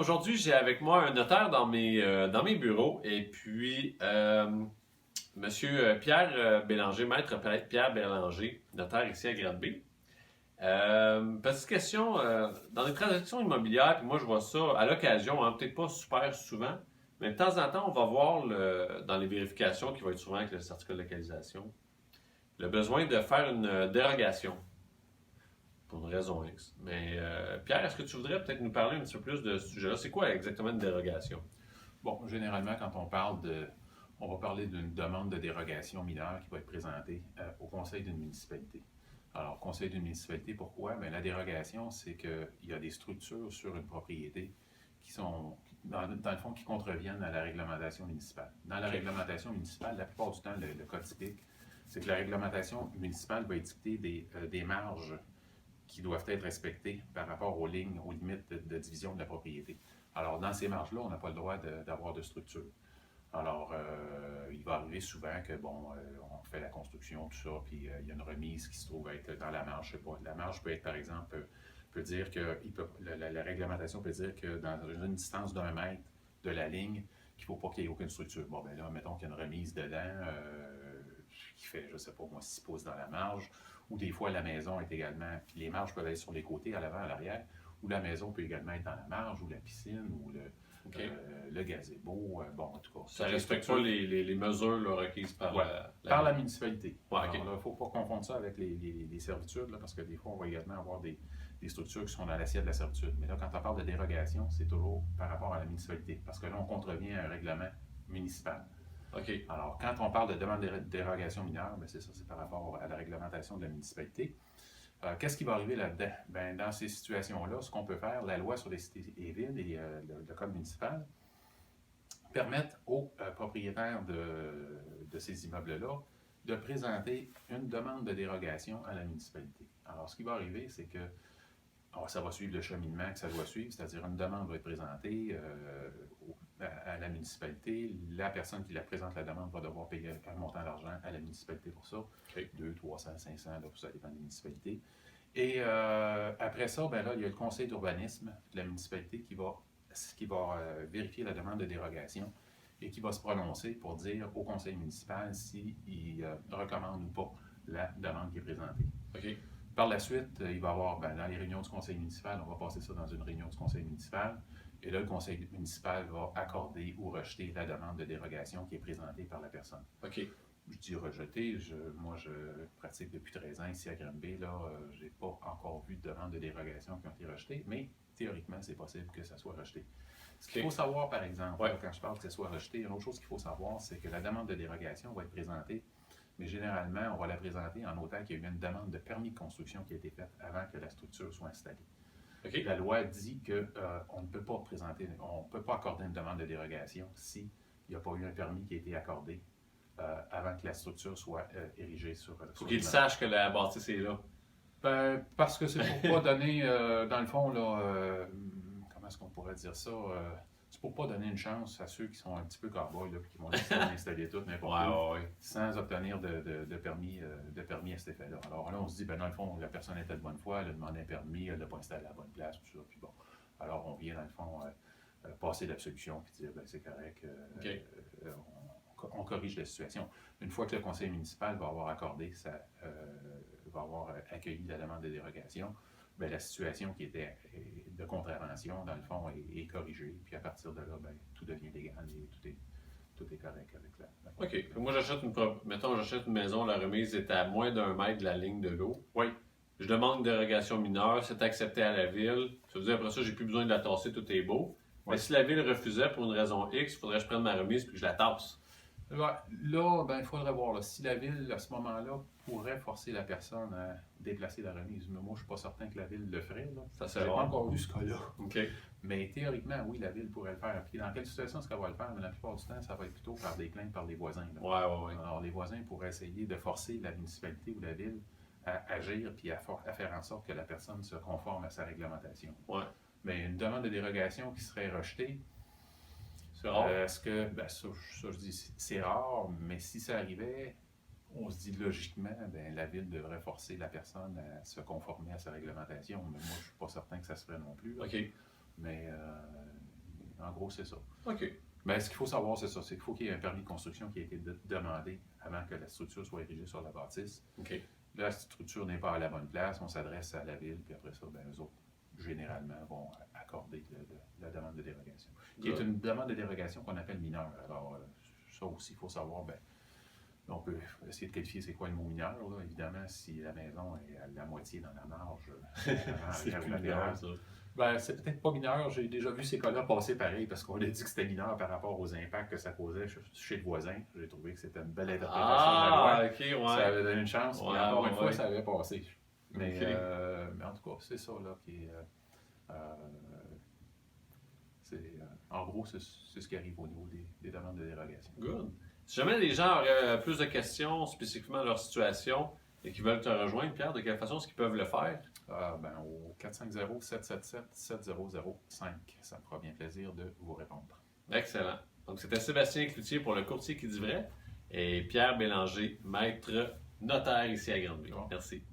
Aujourd'hui, j'ai avec moi un notaire dans mes bureaux et puis Monsieur Pierre Bélanger, maître Pierre Bélanger, notaire ici à Granby. Petite question, dans les transactions immobilières, puis moi je vois ça à l'occasion, hein, peut-être pas super souvent, mais de temps en temps, on va voir dans les vérifications qui vont être souvent avec le certificat de localisation, le besoin de faire une dérogation pour une raison X. Mais Pierre, est-ce que tu voudrais peut-être nous parler un petit peu plus de ce sujet-là? C'est quoi exactement une dérogation? Bon, généralement, quand on va parler d'une demande de dérogation mineure qui va être présentée au conseil d'une municipalité. Alors, conseil d'une municipalité, pourquoi? Bien, la dérogation, c'est qu'il y a des structures sur une propriété qui sont, dans le fond, qui contreviennent à la réglementation municipale. Dans la réglementation municipale, la plupart du temps, le cas typique, c'est que la réglementation municipale va édicter des marges qui doivent être respectées par rapport aux lignes, aux limites de division de la propriété. Alors, dans ces marges-là, on n'a pas le droit d'avoir de structure. Alors, il va arriver souvent que, on fait la construction, tout ça, puis il y a une remise qui se trouve être dans la marge. Je sais pas. La marge peut être, par exemple, peut dire que la réglementation peut dire que dans une distance d'1 mètre de la ligne, qu'il ne faut pas qu'il y ait aucune structure. Bon, ben là, mettons qu'il y a une remise dedans qui fait, je ne sais pas moi, 6 pouces dans la marge, ou des fois la maison est également, puis les marges peuvent être sur les côtés, à l'avant, à l'arrière, ou la maison peut également être dans la marge, ou la piscine, ou le gazebo, en tout cas. Ça ne respecte pas les mesures là, requises par par la municipalité. Ouais, Alors, il ne faut pas confondre ça avec les servitudes, là, parce que des fois, on va également avoir des structures qui sont dans l'assiette de la servitude. Mais là, quand on parle de dérogation, c'est toujours par rapport à la municipalité, parce que là, on contrevient à un règlement municipal. OK. Alors, quand on parle de demande de dérogation mineure, bien, c'est ça, c'est par rapport à la réglementation de la municipalité. Qu'est-ce qui va arriver là-dedans? Bien, dans ces situations-là, ce qu'on peut faire, la loi sur les cités et villes et le code municipal permettent aux propriétaires de ces immeubles-là de présenter une demande de dérogation à la municipalité. Alors, ce qui va arriver, c'est que ça va suivre le cheminement que ça doit suivre, c'est-à-dire une demande va être présentée à la municipalité. La personne qui la présente la demande va devoir payer un montant d'argent à la municipalité pour ça. Okay. 200, 300, 500, là, ça dépend des municipalités. Et après ça, ben là, il y a le conseil d'urbanisme de la municipalité qui va vérifier la demande de dérogation et qui va se prononcer pour dire au conseil municipal s'il recommande ou pas la demande qui est présentée. Okay. Par la suite, il va y avoir, dans les réunions du conseil municipal, on va passer ça dans une réunion du conseil municipal, et là, le conseil municipal va accorder ou rejeter la demande de dérogation qui est présentée par la personne. OK. Je dis rejeter, moi je pratique depuis 13 ans ici à Granby, là, je n'ai pas encore vu de demande de dérogation qui ont été rejetées, mais théoriquement, c'est possible que ça soit rejeté. Ce qu'il faut savoir, par exemple, là, quand je parle que ça soit rejeté, une autre chose qu'il faut savoir, c'est que la demande de dérogation va être présentée, mais généralement, on va la présenter en autant qu'il y a eu une demande de permis de construction qui a été faite avant que la structure soit installée. Okay. La loi dit qu'on ne peut pas présenter, on ne peut pas accorder une demande de dérogation s'il n'y a pas eu un permis qui a été accordé avant que la structure soit érigée sur il faut qu'il sache que la bâtisse est là. Ben, parce que c'est pour pas donner, dans le fond, là, comment est-ce qu'on pourrait dire ça? C'est pour pas donner une chance à ceux qui sont un petit peu cow-boys, là, qui vont décider d'installer tout n'importe où, sans obtenir de permis à cet effet-là. Alors là, on se dit, ben dans le fond, la personne était de bonne foi, elle a demandé un permis, elle l'a pas installé à la bonne place, tout ça, puis bon. Alors on vient, dans le fond, passer l'absolution, puis dire, ben c'est correct, on corrige la situation. Une fois que le conseil municipal va avoir accordé, va avoir accueilli la demande de dérogation, bien, la situation qui était de contravention, dans le fond, est corrigée. Puis à partir de là, bien, tout devient légal et tout est correct avec la OK. Moi, j'achète une maison, la remise est à moins d'1 mètre de la ligne de l'eau. Oui. Je demande une dérogation mineure, c'est accepté à la ville. Ça veut dire après ça, j'ai plus besoin de la tasser, tout est beau. Oui. Mais si la ville refusait pour une raison X, il faudrait que je prenne ma remise puis que je la tasse. Là, ben, il faudrait voir là, si la ville, à ce moment-là, pourrait forcer la personne à déplacer la remise. Mais moi, je ne suis pas certain que la ville le ferait. Je n'ai pas encore vu ce cas-là. Okay. Mais théoriquement, oui, la ville pourrait le faire. Puis dans quelle situation est-ce qu'elle va le faire? Mais la plupart du temps, ça va être plutôt par des plaintes par les voisins. Ouais. Alors, les voisins pourraient essayer de forcer la municipalité ou la ville à agir puis à faire en sorte que la personne se conforme à sa réglementation. Ouais. Mais une demande de dérogation qui serait rejetée, c'est rare. Est-ce que, ça, je dis, c'est rare, mais si ça arrivait, on se dit logiquement, ben, la ville devrait forcer la personne à se conformer à sa réglementation. Mais moi, je ne suis pas certain que ça se ferait non plus. OK. Mais En gros, c'est ça. OK. Mais ce qu'il faut savoir, c'est ça, c'est qu'il faut qu'il y ait un permis de construction qui ait été demandé avant que la structure soit érigée sur la bâtisse. OK. La structure n'est pas à la bonne place, on s'adresse à la ville, puis après ça, ben, eux autres, généralement, vont accorder la demande de dérogation. Qui est une demande de dérogation qu'on appelle mineure. Alors, ça aussi, il faut savoir, ben, on peut essayer de qualifier c'est quoi le mot mineur. Là. Évidemment, si la maison est à la moitié dans la marge, C'est plus mineur, ça. ben, c'est peut-être pas mineur. J'ai déjà vu ces cas-là passer pareil parce qu'on a dit que c'était mineur par rapport aux impacts que ça causait chez le voisin. J'ai trouvé que c'était une belle interprétation de la loi. OK, ouais. Ça avait donné une chance. Ouais, puis encore une fois, ouais. ça avait passé. Mais, OK. mais en tout cas, c'est ça là qui est. En gros, c'est ce qui arrive au niveau des demandes de dérogation. Good. Si jamais les gens auraient plus de questions spécifiquement à leur situation et qui veulent te rejoindre, Pierre, de quelle façon est-ce qu'ils peuvent le faire? Ben, au 450-777-7005. Ça me fera bien plaisir de vous répondre. Excellent. Donc, c'était Sébastien Cloutier pour le courtier qui dit vrai et Pierre Bélanger, maître notaire ici à Granby. Bon. Merci.